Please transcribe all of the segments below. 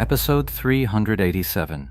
Episode 387.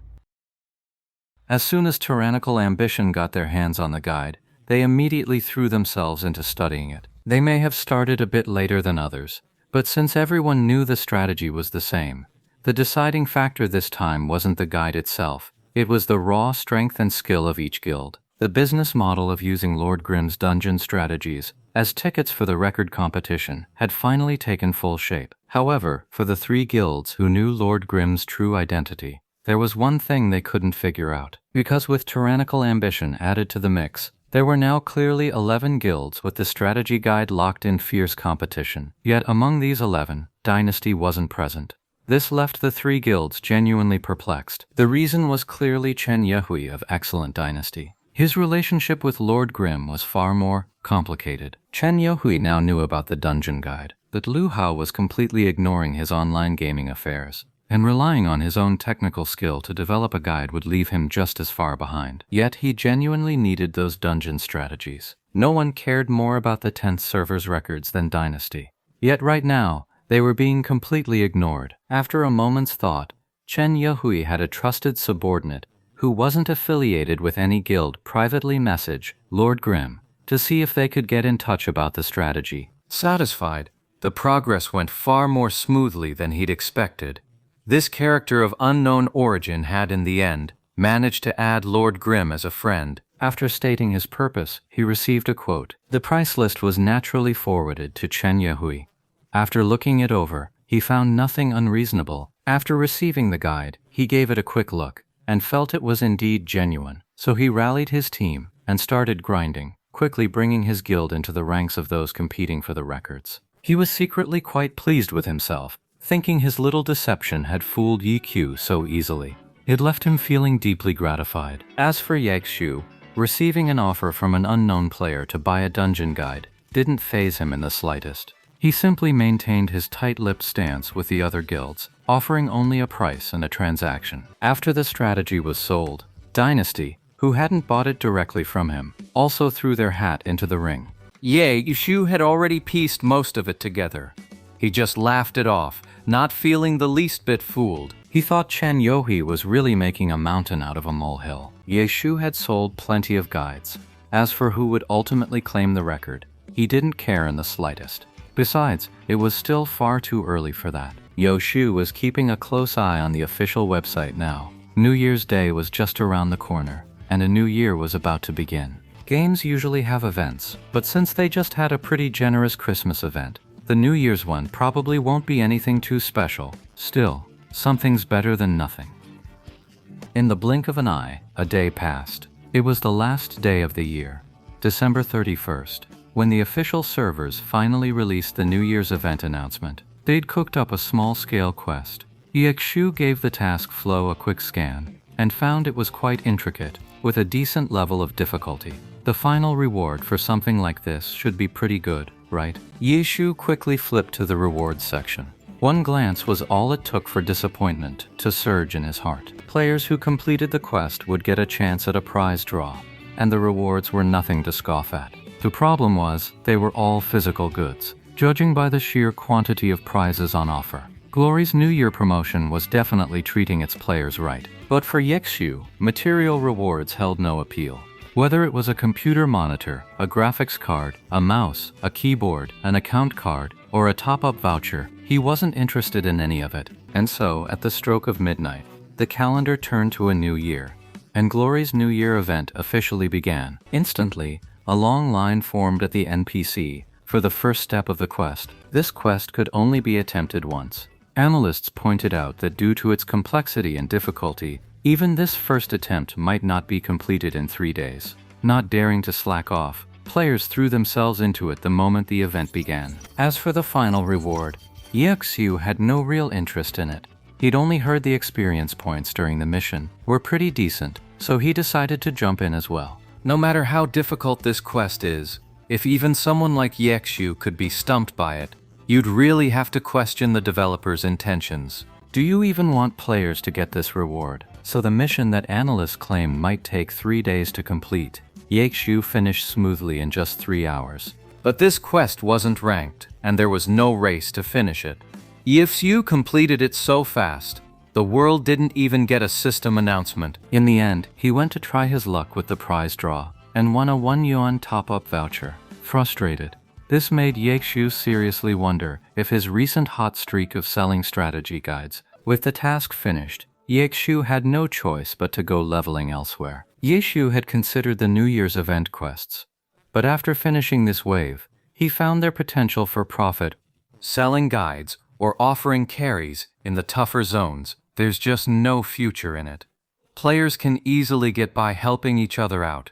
As soon as Tyrannical Ambition got their hands on the guide, they immediately threw themselves into studying it. They may have started a bit later than others, but since everyone knew the strategy was the same, the deciding factor this time wasn't the guide itself, it was the raw strength and skill of each guild. The business model of using Lord Grimm's dungeon strategies as tickets for the record competition had finally taken full shape. However, for the three guilds who knew Lord Grimm's true identity, there was one thing they couldn't figure out. Because with Tyrannical Ambition added to the mix, there were now clearly 11 guilds with the strategy guide locked in fierce competition. Yet among these 11, Dynasty wasn't present. This left the three guilds genuinely perplexed. The reason was clearly Chen Yehui of Excellent Dynasty. His relationship with Lord Grimm was far more complicated. Chen Yehui now knew about the dungeon guide, but Lu Hao was completely ignoring his online gaming affairs, and relying on his own technical skill to develop a guide would leave him just as far behind. Yet he genuinely needed those dungeon strategies. No one cared more about the 10th server's records than Dynasty. Yet right now, they were being completely ignored. After a moment's thought, Chen Yehui had a trusted subordinate who wasn't affiliated with any guild privately message Lord Grimm to see if they could get in touch about the strategy. Satisfied, the progress went far more smoothly than he'd expected. This character of unknown origin had in the end managed to add Lord Grimm as a friend. After stating his purpose, he received a quote. The price list was naturally forwarded to Chen Yehui. After looking it over, he found nothing unreasonable. After receiving the guide, he gave it a quick look and felt it was indeed genuine. So he rallied his team and started grinding, quickly bringing his guild into the ranks of those competing for the records. He was secretly quite pleased with himself, thinking his little deception had fooled Yi Qiu so easily. It left him feeling deeply gratified. As for Yaxiu, receiving an offer from an unknown player to buy a dungeon guide didn't faze him in the slightest. He simply maintained his tight-lipped stance with the other guilds, offering only a price and a transaction. After the strategy was sold, Dynasty, who hadn't bought it directly from him, also threw their hat into the ring. Yaxiu had already pieced most of it together. He just laughed it off, not feeling the least bit fooled. He thought Chen Yehui was really making a mountain out of a molehill. Yaxiu had sold plenty of guides. As for who would ultimately claim the record, he didn't care in the slightest. Besides, it was still far too early for that. Yaxiu was keeping a close eye on the official website now. New Year's Day was just around the corner, and a new year was about to begin. Games usually have events, but since they just had a pretty generous Christmas event, the New Year's one probably won't be anything too special. Still, something's better than nothing. In the blink of an eye, a day passed. It was the last day of the year, December 31st. When the official servers finally released the New Year's event announcement, they'd cooked up a small-scale quest. Yaxiu gave the task flow a quick scan and found it was quite intricate, with a decent level of difficulty. The final reward for something like this should be pretty good, right? Yaxiu quickly flipped to the rewards section. One glance was all it took for disappointment to surge in his heart. Players who completed the quest would get a chance at a prize draw, and the rewards were nothing to scoff at. The problem was, they were all physical goods, judging by the sheer quantity of prizes on offer. Glory's New Year promotion was definitely treating its players right. But for Yaxiu, material rewards held no appeal. Whether it was a computer monitor, a graphics card, a mouse, a keyboard, an account card, or a top-up voucher, he wasn't interested in any of it. And so, at the stroke of midnight, the calendar turned to a new year, and Glory's New Year event officially began. Instantly, a long line formed at the NPC for the first step of the quest. This quest could only be attempted once. Analysts pointed out that due to its complexity and difficulty, even this first attempt might not be completed in 3 days. Not daring to slack off, players threw themselves into it the moment the event began. As for the final reward, Yaxiu had no real interest in it. He'd only heard the experience points during the mission were pretty decent, so he decided to jump in as well. No matter how difficult this quest is, if even someone like Yaxiu could be stumped by it, you'd really have to question the developer's intentions. Do you even want players to get this reward? So the mission that analysts claim might take 3 days to complete, Yaxiu finished smoothly in just 3 hours. But this quest wasn't ranked, and there was no race to finish it. Yaxiu completed it so fast, The world didn't even get a system announcement. In the end, he went to try his luck with the prize draw and won a 1 yuan top-up voucher. Frustrated, this made Yakshu seriously wonder if his recent hot streak of selling strategy guides. With the task finished, Yakshu had no choice but to go leveling elsewhere. Yakshu had considered the New Year's event quests, but after finishing this wave, he found their potential for profit. Selling guides or offering carries in the tougher zones, there's just no future in it. Players can easily get by helping each other out.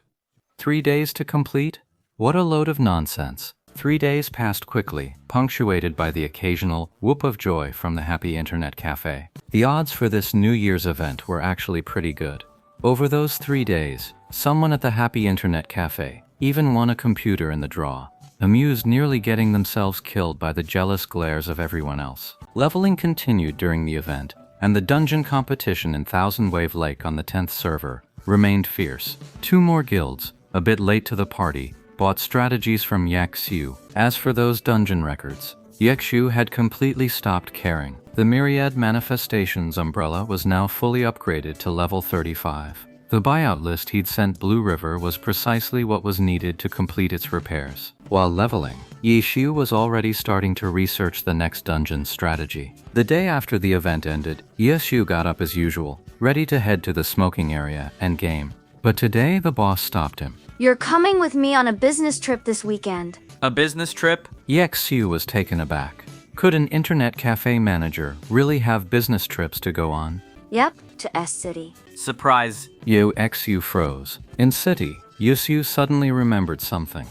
3 days to complete? What a load of nonsense. 3 days passed quickly, punctuated by the occasional whoop of joy from the Happy Internet Cafe. The odds for this New Year's event were actually pretty good. Over those 3 days, someone at the Happy Internet Cafe even won a computer in the draw, amused nearly getting themselves killed by the jealous glares of everyone else. Leveling continued during the event, and the dungeon competition in Thousand Wave Lake on the 10th server remained fierce. 2 more guilds, a bit late to the party, bought strategies from Yakshu. As for those dungeon records, Yakshu had completely stopped caring. The Myriad Manifestations umbrella was now fully upgraded to level 35. The buyout list he'd sent Blue River was precisely what was needed to complete its repairs. While leveling, Yakshu was already starting to research the next dungeon strategy. The day after the event ended, Yakshu got up as usual, ready to head to the smoking area and game. But today the boss stopped him. You're coming with me on a business trip this weekend. A business trip? Yakshu was taken aback. Could an internet cafe manager really have business trips to go on? Yep, to S-City. Surprise. Yakshu froze. In City, Yakshu suddenly remembered something.